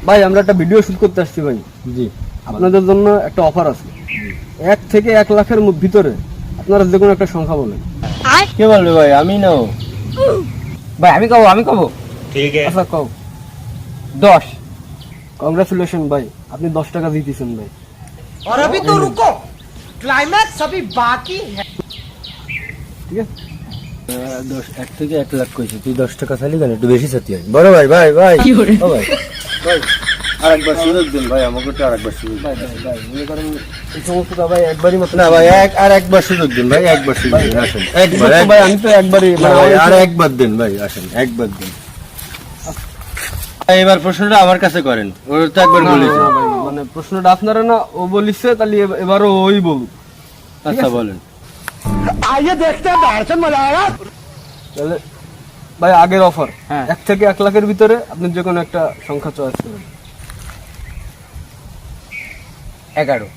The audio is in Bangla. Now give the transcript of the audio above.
ভাই আমরা একটা ভিডিও শুট করতে আসছি ভাই। জি, আপনাদের জন্য একটা অফার আছে। 1 থেকে 1 লাখের ভিতরে আপনারা যে কোনো একটা সংখ্যা বলেন। কে বলবে ভাই? আমি নাও ভাই আমি কব আচ্ছা কও। 10। কংগ্রাচুলেশন ভাই, আপনি 10 টাকা জিতেছেন ভাই। और अभी तो रुको, क्लाइमैक्स अभी बाकी है। ঠিক আছে 1 থেকে 1 লাখ কইছি, তুই 10 টাকা চাইলি কেন? একটু বেশি চাতি হয়। বড় ভাই ভাই ভাই ও ভাই ভাই আরেকবার সুযোগ দিন ভাই, আমাকে তো আরেকবার সুযোগ দিন। ভাই ভাই ভাই মনে করেন এই সমস্তটা ভাই একবারই মত না ভাই, একবার সুযোগ দিন ভাই, একবার সুযোগ দিন, আসেন একবার। ভাই আমি তো একবারই না ভাই, আর একবার দিন ভাই, আসেন একবার দিন। এবার প্রশ্নটা আমার কাছে করেন, ওর তো একবার না, বলেছি। না ভাই, মানে প্রশ্নটা আপনারা না ও বলিছে, তাহলে এবারও ওই বলুক। আচ্ছা বলেন। आइए देखते हैं दर्शन मजा आएगा। তাহলে ভাই আগের অফার, হ্যাঁ। 1 থেকে 1 লাখের ভিতরে আপনি যে কোনো একটা সংখ্যা চয়েস করেন। 11।